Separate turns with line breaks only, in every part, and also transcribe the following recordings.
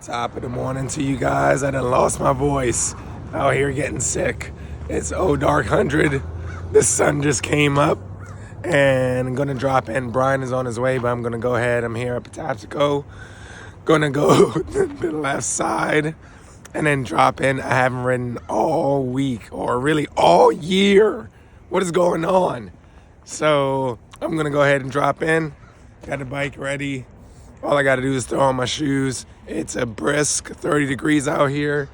Top of the morning to you guys. I done lost my voice out here getting sick. It's dark 100. The sun just came up and I'm gonna drop in. Bryan is on his way, but I'm gonna go ahead. I'm here at Patapsco. Gonna go to the left side and then drop in. I haven't ridden all week or really all year. What is going on? So I'm gonna go ahead and drop in. Got the bike ready. All I gotta do is throw on my shoes. It's a brisk 30 degrees out here.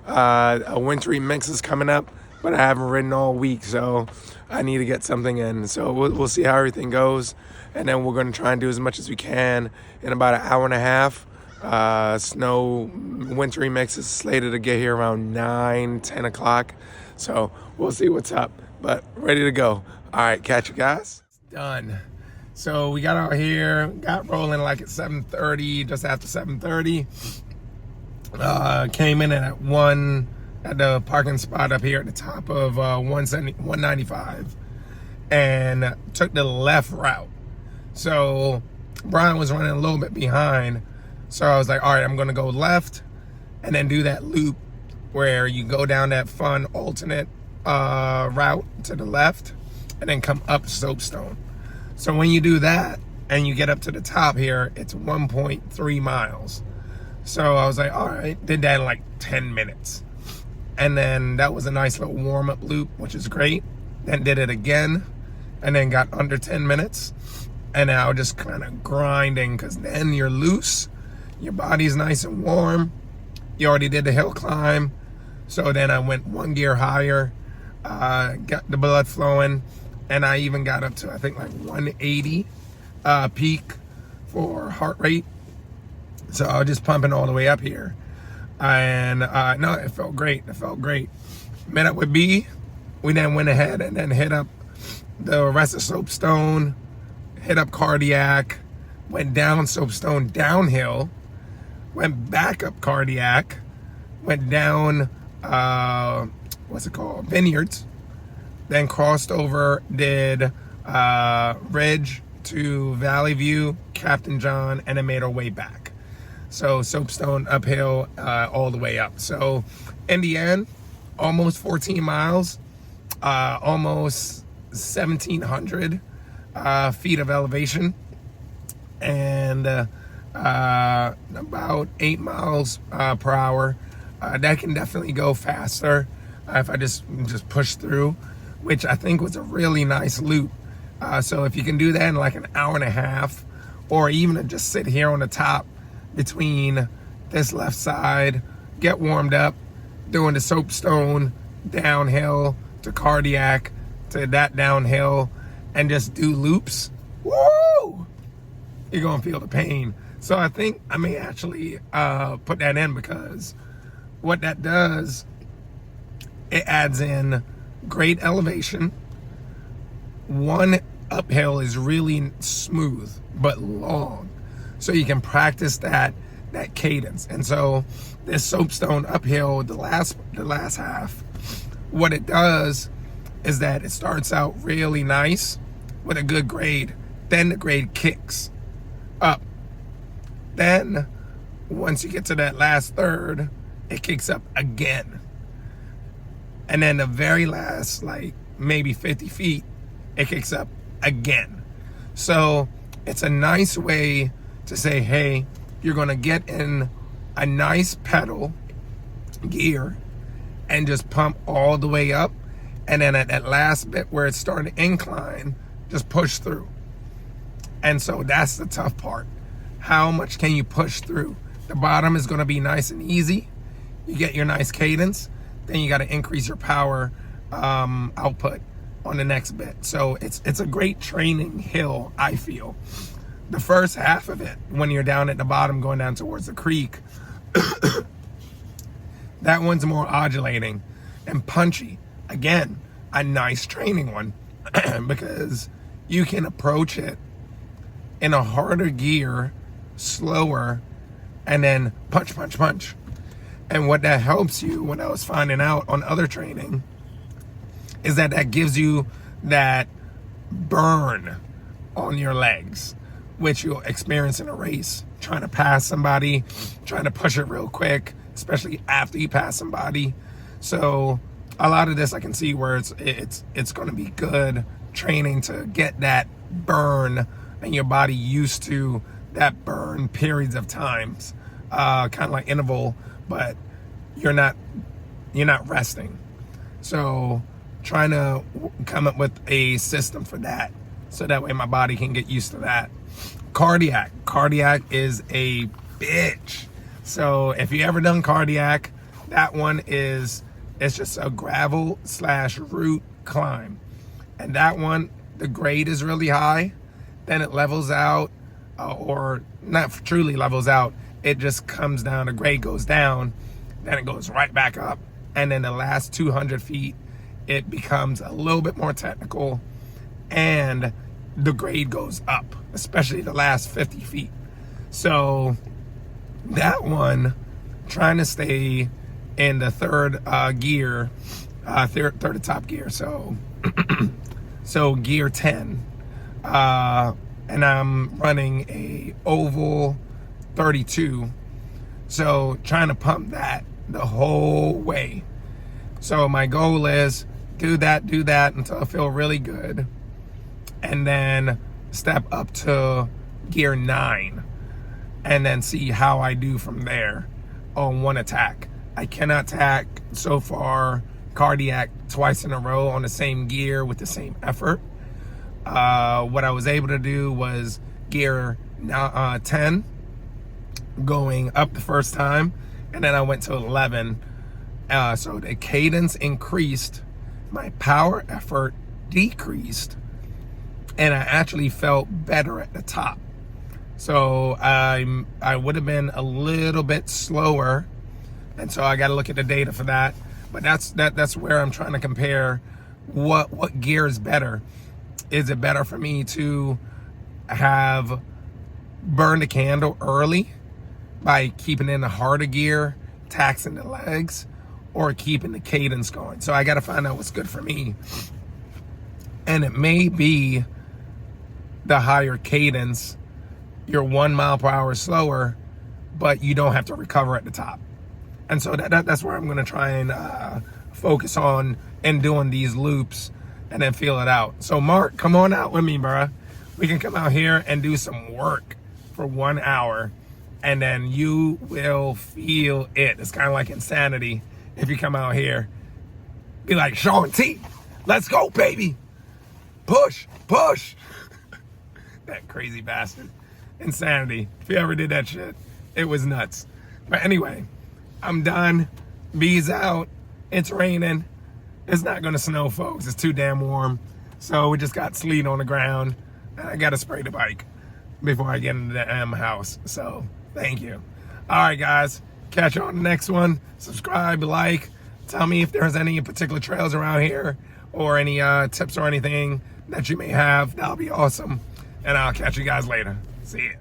A wintry mix is coming up, but I haven't ridden all week, so I need to get something in. So we'll see how everything goes, and then we're gonna try and do as much as we can in about an hour and a half. Snow wintry mix is slated to get here around 9-10 o'clock, so we'll see what's up, but ready to go. All right, catch you guys. It's done. So we got out here, got rolling like at 7:30, just after 7:30. Came in at the parking spot up here at the top of 195 and took the left route. So Bryan was running a little bit behind. So I was like, all right, I'm gonna go left and then do that loop where you go down that fun alternate route to the left and then come up Soapstone. So when you do that and you get up to the top here, it's 1.3 miles. So I was like, all right, did that in like 10 minutes. And then that was a nice little warm-up loop, which is great. Then did it again and then got under 10 minutes. And now just kind of grinding because then you're loose. Your body's nice and warm. You already did the hill climb. So then I went one gear higher, got the blood flowing. And I even got up to, I think, like 180 peak for heart rate. So I was just pumping all the way up here. And no, it felt great. It felt great. Met up with B. We then went ahead and then hit up the rest of Soapstone, hit up Cardiac, went down Soapstone downhill, went back up Cardiac, went down, Vineyards. Then crossed over, did Ridge to Valley View, Captain John, and then made our way back. So Soapstone uphill all the way up. So in the end, almost 14 miles, almost 1,700 feet of elevation, and about 8 miles per hour. That can definitely go faster if I just push through, which I think was a really nice loop. So if you can do that in like an hour and a half, or even to just sit here on the top between this left side, get warmed up, doing the Soapstone downhill to Cardiac to that downhill, and just do loops, woo! You're gonna feel the pain. So I think I may actually put that in, because what that does, it adds in great elevation. One uphill is really smooth but long, so you can practice that cadence. And so this Soapstone uphill, the last half, what it does is that it starts out really nice with a good grade, then the grade kicks up. Then once you get to that last third, it kicks up again. And then the very last, like maybe 50 feet, it kicks up again. So it's a nice way to say, hey, you're gonna get in a nice pedal gear and just pump all the way up. And then at that last bit where it's starting to incline, just push through. And so that's the tough part. How much can you push through? The bottom is gonna be nice and easy. You get your nice cadence. Then you got to increase your power output on the next bit. So it's a great training hill, I feel. The first half of it, when you're down at the bottom going down towards the creek, that one's more undulating and punchy. Again, a nice training one because you can approach it in a harder gear, slower, and then punch, punch, punch. And what that helps you, when I was finding out on other training, is that gives you that burn on your legs, which you'll experience in a race. trying to pass somebody, trying to push it real quick, especially after you pass somebody. So a lot of this I can see where it's going to be good training to get that burn and your body used to that burn periods of times, kind of like interval, but you're not resting. So trying to come up with a system for that, so that way my body can get used to that. Cardiac is a bitch. So if you ever done cardiac, that one it's just a gravel / route climb. And that one, the grade is really high, then it levels out, or not truly levels out, it just comes down, the grade goes down, then it goes right back up. And then the last 200 feet, it becomes a little bit more technical and the grade goes up, especially the last 50 feet. So that one, trying to stay in the third gear, third to top gear. So, so gear 10, and I'm running a oval 32. So trying to pump that the whole way. So my goal is do that until I feel really good, and then step up to gear 9 and then see how I do from there on one attack. I cannot attack so far cardiac twice in a row on the same gear with the same effort. What I was able to do was gear 10 going up the first time, and then I went to 11. So the cadence increased, my power effort decreased, and I actually felt better at the top. So I would have been a little bit slower, and so I got to look at the data for that. But that's where I'm trying to compare what gear is better. Is it better for me to have burned a candle early by keeping in a harder gear, taxing the legs, or keeping the cadence going? So I got to find out what's good for me. And it may be the higher cadence, you're 1 mile per hour slower, but you don't have to recover at the top. And so that's where I'm going to try and focus on and doing these loops and then feel it out. So Mark, come on out with me, bruh. We can come out here and do some work for 1 hour, and then you will feel it. It's kind of like insanity. If you come out here, be like, Sean T, let's go, baby. Push. That crazy bastard. Insanity. If you ever did that shit, it was nuts. But anyway, I'm done. Bees out. It's raining. It's not going to snow, folks. It's too damn warm. So we just got sleet on the ground. And I got to spray the bike before I get into the house. So thank you. All right, guys. Catch you on the next one. Subscribe, like. Tell me if there's any particular trails around here or any tips or anything that you may have. That'll be awesome. And I'll catch you guys later. See ya.